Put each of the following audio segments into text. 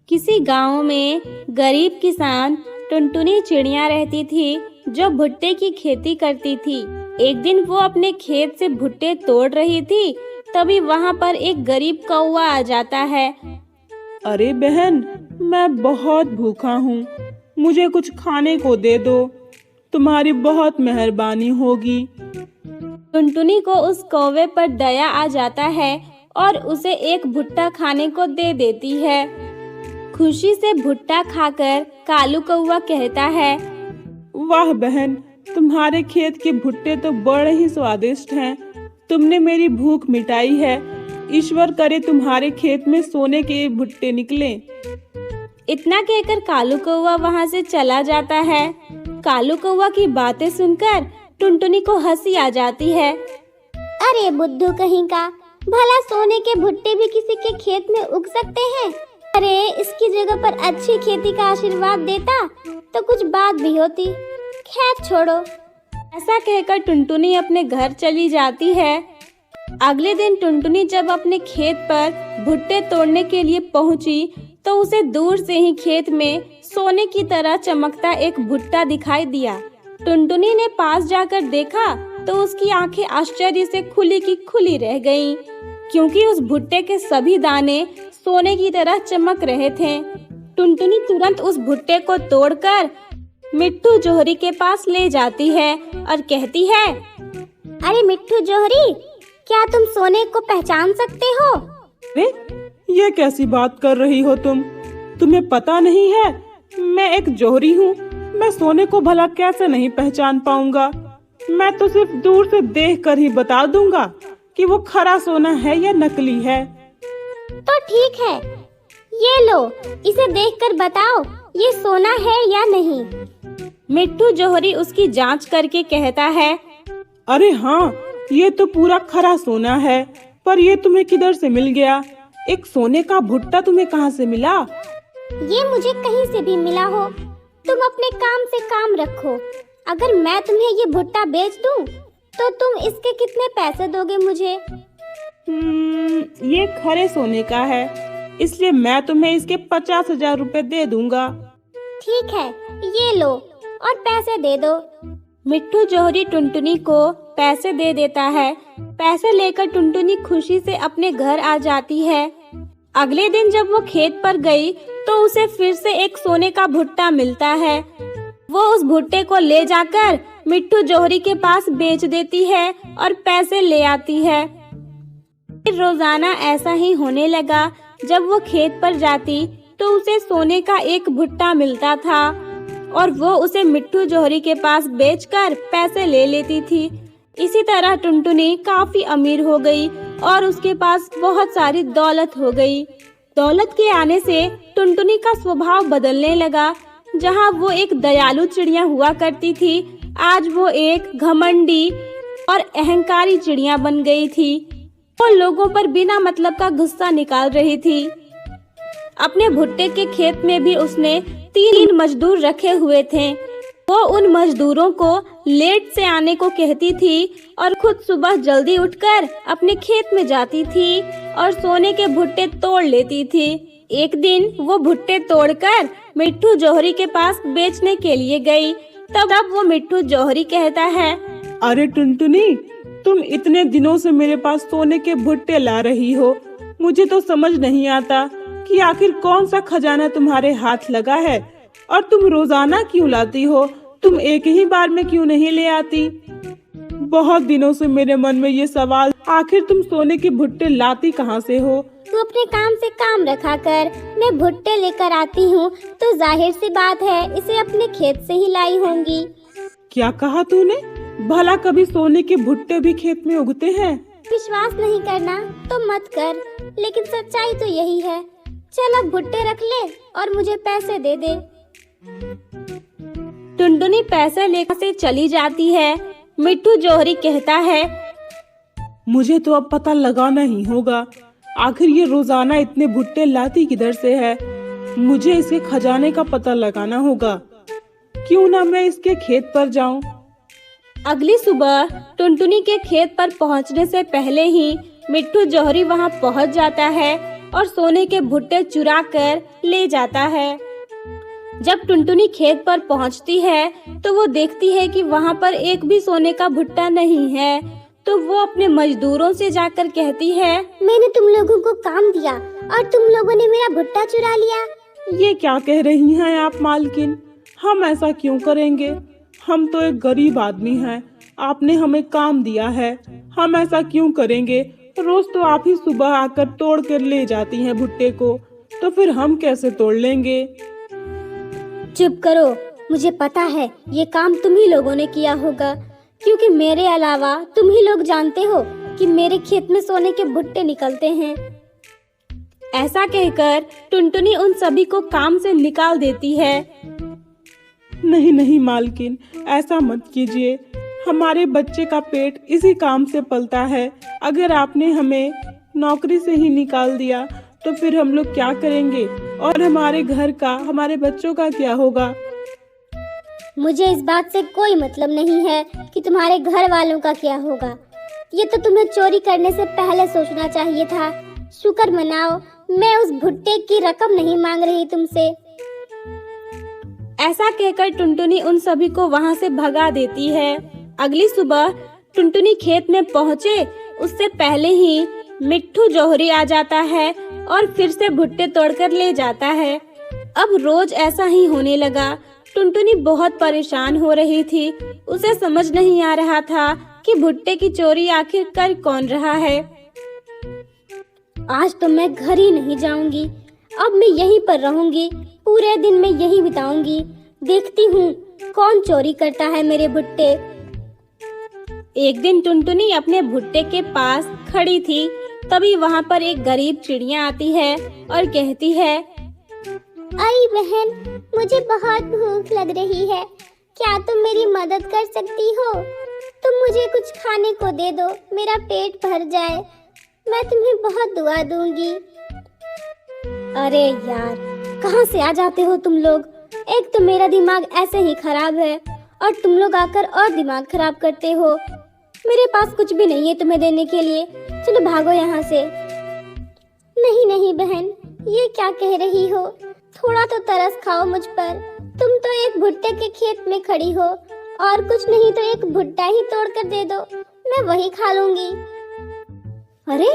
किसी गांव में गरीब किसान टुनटुनी चिड़िया रहती थी जो भुट्टे की खेती करती थी। एक दिन वो अपने खेत से भुट्टे तोड़ रही थी, तभी वहां पर एक गरीब कौवा आ जाता है। अरे बहन, मैं बहुत भूखा हूँ, मुझे कुछ खाने को दे दो, तुम्हारी बहुत मेहरबानी होगी। टुनटुनी को उस कौवे पर दया आ जाता है और उसे एक भुट्टा खाने को दे देती है। खुशी से भुट्टा खाकर कालू कौवा कहता है, वाह बहन, तुम्हारे खेत के भुट्टे तो बड़े ही स्वादिष्ट हैं। तुमने मेरी भूख मिटाई है। ईश्वर करे तुम्हारे खेत में सोने के भुट्टे निकले। इतना कहकर कालू कौवा वहां से चला जाता है। कालू कौवा की बातें सुनकर टुनटुनी को हंसी आ जाती है। अरे बुद्धू कहीं का, भला सोने के भुट्टे भी किसी के खेत में उग सकते हैं? अरे इसकी जगह पर अच्छी खेती का आशीर्वाद देता तो कुछ बात भी होती। खैर छोड़ो। ऐसा कहकर टुनटुनी अपने घर चली जाती है। अगले दिन टुनटुनी जब अपने खेत पर भुट्टे तोड़ने के लिए पहुंची तो उसे दूर से ही खेत में सोने की तरह चमकता एक भुट्टा दिखाई दिया। टुनटुनी ने पास जाकर देखा तो उसकी आंखें आश्चर्य से खुली की खुली रह गईं, क्योंकि उस भुट्टे के सभी दाने सोने की तरह चमक रहे थे। टुनटुनी तुरंत उस भुट्टे को तोड़कर मिट्ठू जोहरी के पास ले जाती है और कहती है, अरे मिट्ठू जोहरी, क्या तुम सोने को पहचान सकते हो? अरे ये कैसी बात कर रही हो तुम? तुम्हें पता नहीं है मैं एक जोहरी हूँ। मैं सोने को भला कैसे नहीं पहचान पाऊंगा? मैं तो सिर्फ दूर से देखकर ही बता दूंगा कि वो खरा सोना है या नकली है। तो ठीक है, ये लो, इसे देखकर बताओ ये सोना है या नहीं। मिट्ठू जोहरी उसकी जांच करके कहता है, अरे हाँ, ये तो पूरा खरा सोना है, पर ये तुम्हें किधर से मिल गया? एक सोने का भुट्टा तुम्हें कहाँ से मिला? ये मुझे कहीं से भी मिला हो। तुम अपने काम से काम रखो। अगर मैं तुम्हें ये भुट्टा बेच दूं, तो तुम इसके कितने पैसे दोगे मुझे? ये खरे सोने का है, इसलिए मैं तुम्हें इसके 50,000 रुपए दे दूंगा। ठीक है, ये लो और पैसे दे दो। मिट्ठू जोहरी टुनटुनी को पैसे दे देता है। पैसे लेकर टुनटुनी खुशी से अपने घर आ जाती है। अगले दिन जब वो खेत पर गई तो उसे फिर से एक सोने का भुट्टा मिलता है। वो उस भुट्टे को ले जाकर मिट्ठू जोहरी के पास बेच देती है और पैसे ले आती है। रोजाना ऐसा ही होने लगा। जब वो खेत पर जाती तो उसे सोने का एक भुट्टा मिलता था और वो उसे मिट्ठू जोहरी के पास बेचकर पैसे ले लेती थी। इसी तरह टुनटुनी काफी अमीर हो गई और उसके पास बहुत सारी दौलत हो गई। दौलत के आने से टुनटुनी का स्वभाव बदलने लगा। जहाँ वो एक दयालु चिड़िया हुआ करती थी, आज वो एक घमंडी और अहंकारी चिड़िया बन गई थी। वो लोगों पर बिना मतलब का गुस्सा निकाल रही थी। अपने भुट्टे के खेत में भी उसने 3 मजदूर रखे हुए थे। वो उन मजदूरों को लेट से आने को कहती थी और खुद सुबह जल्दी उठकर अपने खेत में जाती थी और सोने के भुट्टे तोड़ लेती थी। एक दिन वो भुट्टे तोड़कर मिट्ठू जोहरी के पास बेचने के लिए गई। तब वो मिट्ठू जोहरी कहता है, अरे टुनटुनी, तुम इतने दिनों से मेरे पास सोने के भुट्टे ला रही हो। मुझे तो समझ नहीं आता कि आखिर कौन सा खजाना तुम्हारे हाथ लगा है और तुम रोजाना क्यों लाती हो? तुम एक ही बार में क्यों नहीं ले आती? बहुत दिनों से मेरे मन में ये सवाल, आखिर तुम सोने के भुट्टे लाती कहाँ से हो? तू अपने काम से काम रखा कर। मैं भुट्टे लेकर आती हूँ तो जाहिर सी बात है इसे अपने खेत से ही लाई होंगी। क्या कहा तूने? भला कभी सोने के भुट्टे भी खेत में उगते हैं? विश्वास नहीं करना तो मत कर, लेकिन सच्चाई तो यही है। चल अब भुट्टे रख ले और मुझे पैसे दे दे। टुनटुनी पैसे लेकर से चली जाती है। मिट्ठू जोहरी कहता है, मुझे तो अब पता लगाना ही होगा, आखिर ये रोजाना इतने भुट्टे लाती किधर से है। मुझे इसके खजाने का पता लगाना होगा। क्यों ना मैं इसके खेत पर जाऊं। अगली सुबह टुनटुनी के खेत पर पहुंचने से पहले ही मिट्ठू जौहरी वहां पहुंच जाता है और सोने के भुट्टे चुरा कर ले जाता है। जब टुनटुनी खेत पर पहुंचती है तो वो देखती है कि वहां पर एक भी सोने का भुट्टा नहीं है। तो वो अपने मजदूरों से जाकर कहती है, मैंने तुम लोगों को काम दिया और तुम लोगों ने मेरा भुट्टा चुरा लिया। ये क्या कह रही हैं आप मालकिन? हम ऐसा क्यों करेंगे? हम तो एक गरीब आदमी हैं। आपने हमें काम दिया है, हम ऐसा क्यों करेंगे? रोज तो आप ही सुबह आकर तोड़ कर ले जाती हैं भुट्टे को, तो फिर हम कैसे तोड़ लेंगे? चुप करो, मुझे पता है ये काम तुम ही लोगों ने किया होगा, क्योंकि मेरे अलावा तुम ही लोग जानते हो कि मेरे खेत में सोने के भुट्टे निकलते हैं। ऐसा कहकर टुनटुनी उन सभी को काम से निकाल देती है। नहीं नहीं मालकिन, ऐसा मत कीजिए। हमारे बच्चे का पेट इसी काम से पलता है। अगर आपने हमें नौकरी से ही निकाल दिया तो फिर हम लोग क्या करेंगे? और हमारे घर का, हमारे बच्चों का क्या होगा? मुझे इस बात से कोई मतलब नहीं है कि तुम्हारे घर वालों का क्या होगा। ये तो तुम्हें चोरी करने से पहले सोचना चाहिए था। शुक्र मनाओ, मैं उस भुट्टे की रकम नहीं मांग रही तुमसे। ऐसा कहकर टुनटुनी उन सभी को वहां से भगा देती है। अगली सुबह टुनटुनी खेत में पहुंचे उससे पहले ही मिट्ठू जौहरी आ जाता है और फिर से भुट्टे तोड़कर ले जाता है। अब रोज ऐसा ही होने लगा। टुनटुनी बहुत परेशान हो रही थी। उसे समझ नहीं आ रहा था कि भुट्टे की चोरी आखिर कर कौन रहा है। आज तो मैं घर ही नहीं जाऊंगी। अब मैं यहीं पर रहूंगी, पूरे दिन मैं यहीं बिताऊंगी। देखती हूँ कौन चोरी करता है मेरे भुट्टे। एक दिन टुनटुनी अपने भुट्टे के पास खड़ी थी, तभी वहाँ पर एक गरीब चिड़िया आती है और कहती है, अरे बहन, मुझे बहुत भूख लग रही है, क्या तुम मेरी मदद कर सकती हो? तुम मुझे कुछ खाने को दे दो, मेरा पेट भर जाए, मैं तुम्हें बहुत दुआ दूंगी। अरे यार, कहाँ से आ जाते हो तुम लोग? एक तो मेरा दिमाग ऐसे ही खराब है और तुम लोग आकर और दिमाग खराब करते हो। मेरे पास कुछ भी नहीं है तुम्हें देने के लिए, चलो भागो यहाँ से। नहीं नहीं बहन, ये क्या कह रही हो? थोड़ा तो तरस खाओ मुझ पर। तुम तो एक भुट्टे के खेत में खड़ी हो, और कुछ नहीं तो एक भुट्टा ही तोड़ कर दे दो, मैं वही खा लूंगी। अरे,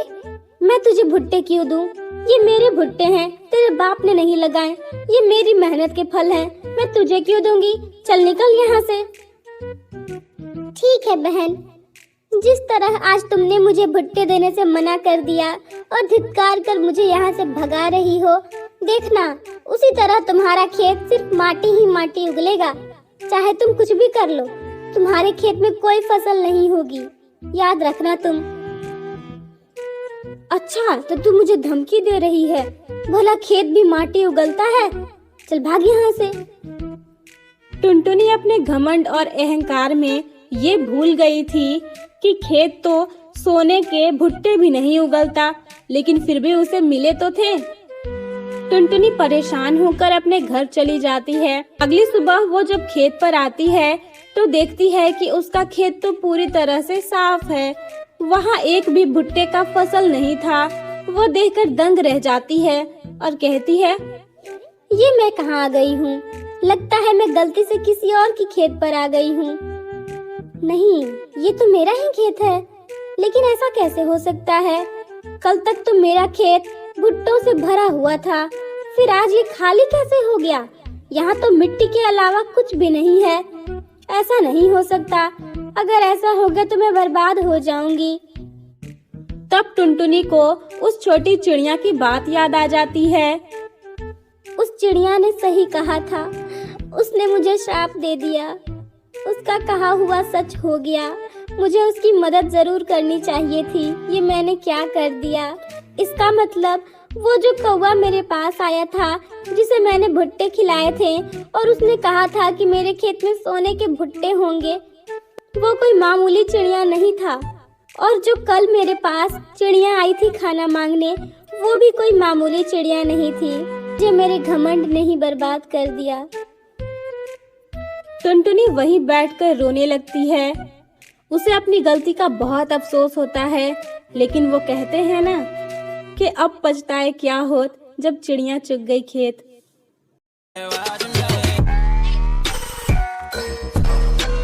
मैं तुझे भुट्टे क्यों दूं? ये मेरे भुट्टे हैं, तेरे बाप ने नहीं लगाए। ये मेरी मेहनत के फल हैं, मैं तुझे क्यों दूंगी? चल निकल यहाँ से। ठीक है बहन, जिस तरह आज तुमने मुझे भुट्टे देने से मना कर दिया और धिक्कार कर मुझे यहाँ से भगा रही हो, देखना उसी तरह तुम्हारा खेत सिर्फ माटी ही माटी उगलेगा। चाहे तुम कुछ भी कर लो, तुम्हारे खेत में कोई फसल नहीं होगी, याद रखना तुम। अच्छा, तो तू मुझे धमकी दे रही है? भला खेत भी माटी उगलता है? चल भाग यहाँ से। टुनटुनी अपने घमंड और अहंकार में ये भूल गई थी कि खेत तो सोने के भुट्टे भी नहीं उगलता, लेकिन फिर भी उसे मिले तो थे। टुनटुनी परेशान होकर अपने घर चली जाती है। अगली सुबह वो जब खेत पर आती है तो देखती है कि उसका खेत तो पूरी तरह से साफ है, वहाँ एक भी भुट्टे का फसल नहीं था। वो देखकर दंग रह जाती है और कहती है, ये मैं कहाँ आ गई हूँ? लगता है मैं गलती से किसी और की खेत पर आ गई हूँ। नहीं, ये तो मेरा ही खेत है, लेकिन ऐसा कैसे हो सकता है? कल तक तो मेरा खेत भुट्टों से भरा हुआ था, फिर आज ये खाली कैसे हो गया? यहाँ तो मिट्टी के अलावा कुछ भी नहीं है। ऐसा नहीं हो सकता, अगर ऐसा हो गया तो मैं बर्बाद हो जाऊंगी। तब टुनटुनी को उस छोटी चिड़िया की बात याद आ जाती है। उस चिड़िया ने सही कहा था, उसने मुझे श्राप दे दिया, उसका कहा हुआ सच हो गया। मुझे उसकी मदद जरूर करनी चाहिए थी, ये मैंने क्या कर दिया? इसका मतलब वो जो कौवा मेरे पास आया था, जिसे मैंने भुट्टे खिलाए थे और उसने कहा था कि मेरे खेत में सोने के भुट्टे होंगे, वो कोई मामूली चिड़िया नहीं था। और जो कल मेरे पास चिड़िया आई थी खाना मांगने, वो भी कोई मामूली चिड़िया नहीं थी, जो मेरे घमंड ने ही बर्बाद कर दिया। टुनटुनी वहीं बैठकर रोने लगती है। उसे अपनी गलती का बहुत अफसोस होता है, लेकिन वो कहते हैं ना कि अब पछताए क्या होत जब चिड़िया चुग गई खेत।